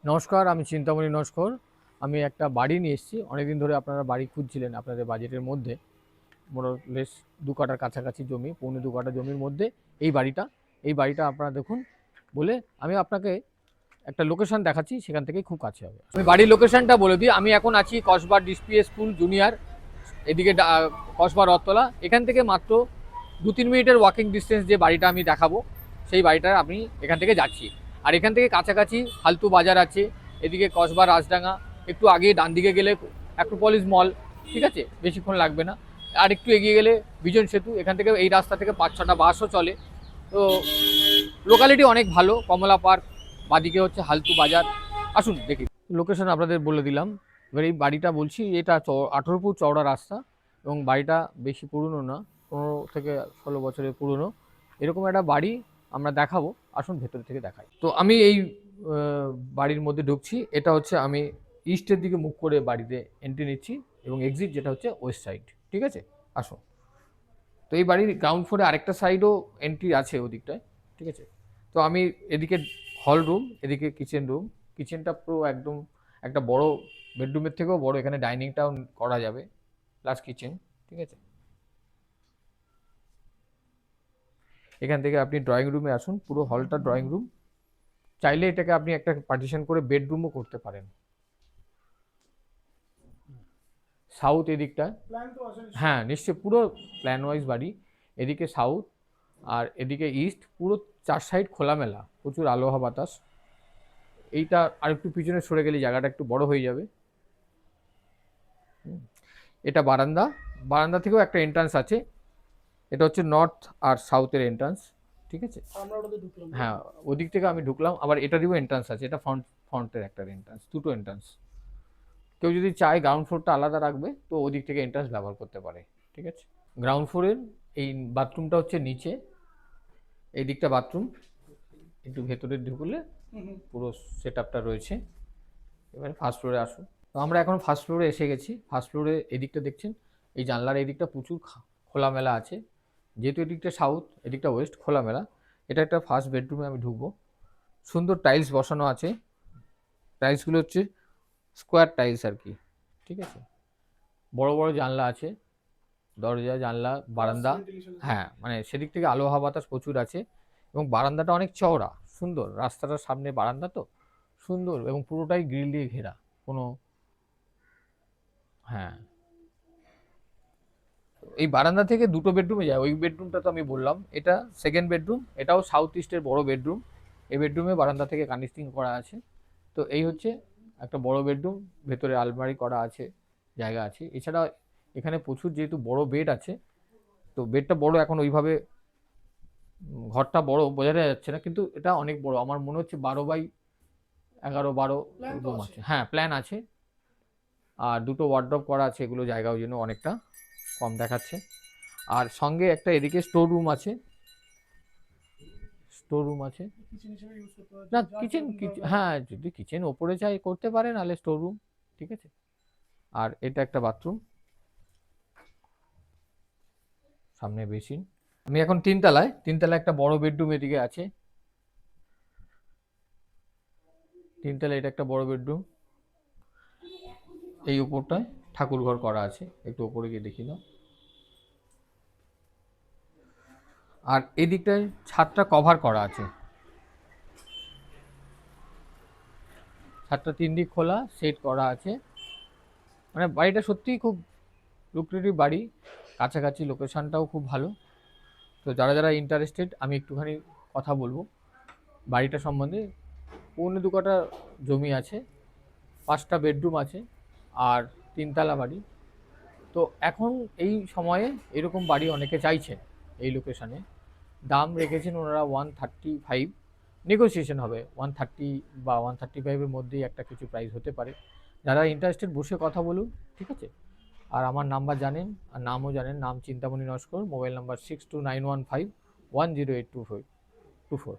নমস্কার, আমি চিন্তামণি নস্কর। আমি একটা বাড়ি নিয়ে এসেছি। অনেকদিন ধরে আপনারা বাড়ি খুঁজছিলেন আপনাদের বাজেটের মধ্যে। মোরলেস 2 কাঠার কাছাকাছি জমি, পৌনে 2 কাঠা জমির মধ্যে এই বাড়িটা আপনারা দেখুন বলে আমি আপনাকে একটা লোকেশন দেখাচ্ছি, সেখান থেকেই খুব কাছে হবে। আমি বাড়ির লোকেশনটা বলে দিই। আমি এখন আছি কসবা ডিসপিএ স্কুল জুনিয়র, এদিকে কসবা রথতলা। এখান থেকে মাত্র 2-3 মিনিটের ওয়াকিং ডিস্টেন্স যে বাড়িটা আমি দেখাবো, সেই বাড়িটা আমি এখান থেকে যাচ্ছি। আর এখান থেকে কাছাকাছি ফালতু বাজার আছে, এদিকে কসবা রাজডাঙ্গা, একটু আগে ডান দিকে গেলে অ্যাক্রোপলিস মল, ঠিক আছে, বেশিক্ষণ লাগবে না। আর একটু এগিয়ে গেলে বিজন সেতু, এখান থেকে এই রাস্তা থেকে 5-6টা বাসও চলে। তো লোকালিটি অনেক ভালো। কমলা পার্ক, বাদিকে হচ্ছে হালতু বাজার। আসুন দেখি, লোকেশন আপনাদের বলে দিলাম। এবার এই বাড়িটা বলছি, এটা 18 ফুট চওড়া রাস্তা এবং বাড়িটা বেশি পুরনো না, 15 থেকে 16 বছরের পুরনো। এরকম একটা বাড়ি আমরা দেখাবো, আসুন ভেতর থেকে দেখাই। তো আমি এই বাড়ির মধ্যে ঢুকছি। এটা হচ্ছে আমি ইস্টের দিকে মুখ করে বাড়িতে এন্ট্রি নিচ্ছি এবং এক্সিট যেটা হচ্ছে ওয়েস্ট সাইড, ঠিক আছে। আসুন। তো এই বাড়ির গ্রাউন্ড ফ্লোরে আরেকটা সাইডও এন্ট্রি আছে ওদিকটায়, ঠিক আছে। তো আমি এদিকে হল রুম, এদিকে কিচেন রুম। কিচেনটা পুরো একদম একটা বড় বেডরুমের থেকেও বড়, এখানে ডাইনিংটাও করা যাবে প্লাস কিচেন, ঠিক আছে। এখান থেকে আপনি ড্রয়িং রুমে আসুন, পুরো হলটা ড্রয়িং রুম। চাইলে এটাকে আপনি একটা পার্টিশন করে বেডরুমও করতে পারেন। সাউথ এদিকটা, হ্যাঁ নিশ্চয়ই, পুরো প্ল্যান ওয়াইজ বাড়ি। এদিকে সাউথ আর এদিকে ইস্ট, পুরো 4 সাইড খোলামেলা, প্রচুর আলোহা বাতাস। এইটা আর একটু পিছনে সরে গেলে জায়গাটা একটু বড় হয়ে যাবে। এটা বারান্দা, বারান্দা থেকেও একটা এন্ট্রান্স আছে। এটা হচ্ছে নর্থ আর সাউথের এন্ট্রান্স, ঠিক আছে। হ্যাঁ, ওদিক থেকে আমি ঢুকলাম, আবার এটারও এন্ট্রান্স আছে। এটা ফ্রন্টের একটা এন্ট্রান্স, দুটো এন্ট্রান্স। কেউ যদি চায় গ্রাউন্ড ফ্লোরটা আলাদা রাখবে তো ওদিক থেকে এন্ট্রান্স ব্যবহার করতে পারে, ঠিক আছে। গ্রাউন্ড ফ্লোরের এই বাথরুমটা হচ্ছে নিচে, এই দিকটা বাথরুম। একটু ভেতরে ঢুকলে পুরো সেট আপটা রয়েছে। এবারে ফার্স্ট ফ্লোরে আসুন। তো আমরা এখন ফার্স্ট ফ্লোরে এসে গেছি। ফার্স্ট ফ্লোরে এদিকটা দেখছেন, এই জানলার এদিকটা প্রচুর খোলামেলা আছে। যেহেতু এদিকটা সাউথ, এদিকটা ওয়েস্ট, খোলামেলা। এটা একটা ফার্স্ট বেডরুমে আমি ঢুকবো। সুন্দর টাইলস বসানো আছে। টাইলসগুলো হচ্ছে স্কোয়ার টাইলস আর কি, ঠিক আছে। বড় বড় জানলা আছে, দরজা জানলা বারান্দা। হ্যাঁ, মানে সেদিক থেকে আলো হাওয়া বাতাস প্রচুর আছে এবং বারান্দাটা অনেক চওড়া, সুন্দর। রাস্তাটার সামনে বারান্দা, তো সুন্দর এবং পুরোটাই গ্রিল দিয়ে ঘেরা। কোনো, হ্যাঁ, এই বারান্দা থেকে দুটো বেডরুমে যায়। ওই বেডরুমটা তো আমি বললাম, এটা সেকেন্ড বেডরুম। এটাও সাউথ ইস্টের বড় বেডরুম। এই বেডরুমে বারান্দা থেকে কানেক্টিং করা আছে। তো এই হচ্ছে একটা বড় বেডরুম, ভেতরে আলমারি করা আছে, জায়গা আছে। এছাড়া এখানে প্রচুর, যেহেতু বড় বেড আছে, তো বেডটা বড়, এখন ওইভাবে ঘরটা বড় বোঝা যাচ্ছে না, কিন্তু এটা অনেক বড়। আমার মনে হচ্ছে 12x11-12 রুম আছে। হ্যাঁ, প্ল্যান আছে। আর দুটো ওয়ার্ডরোব করা আছে, এগুলো জায়গা ওই জন্য অনেকটা কম দেখাচ্ছে। আর সঙ্গে একটা এদিকে স্টোর রুম আছে, স্টোর রুম আছে। না, কিচেন, হ্যাঁ, যদি কিচেন ওপরে চাই করতে পারে, নাহলে স্টোর রুম, ঠিক আছে। আর এটা একটা বাথরুম, সামনে বেসিন। আমি এখন তিনতলায় একটা বড় বেডরুম এদিকে আছে। তিনতলায় এটা একটা বড় বেডরুম। এই উপরটায় ঠাকুর ঘর করা আছে, একটু উপরে গিয়ে দেখি না। আর এই দিকটায় ছাদটা কভার করা আছে, ছাদটা 3 দিক খোলা, সেট করা আছে। মানে বাড়িটা সত্যিই খুব লুক্রেটিভ বাড়ি, কাছাকাছি লোকেশনটাও খুব ভালো। তো যারা যারা ইন্টারেস্টেড, আমি একটুখানি কথা বলবো বাড়িটা সম্বন্ধে। পৌনে 2 কাঠা জমি আছে, 5টা বেডরুম আছে আর 3তলা বাড়ি। তো এখন এই সময়ে এরকম বাড়ি অনেকে চাইছেন। এই লোকেশানে দাম রেখেছেন ওনারা 135, নেগোসিয়েশন হবে 130 বা 135-এর মধ্যেই একটা কিছু প্রাইস হতে পারে। যারা ইন্টারেস্টেড বসে কথা বলুন, ঠিক আছে। আর আমার নাম্বার জানেন, আর নামও জানেন, নাম চিন্তামণি নস্কর। Mobile number 6291510824।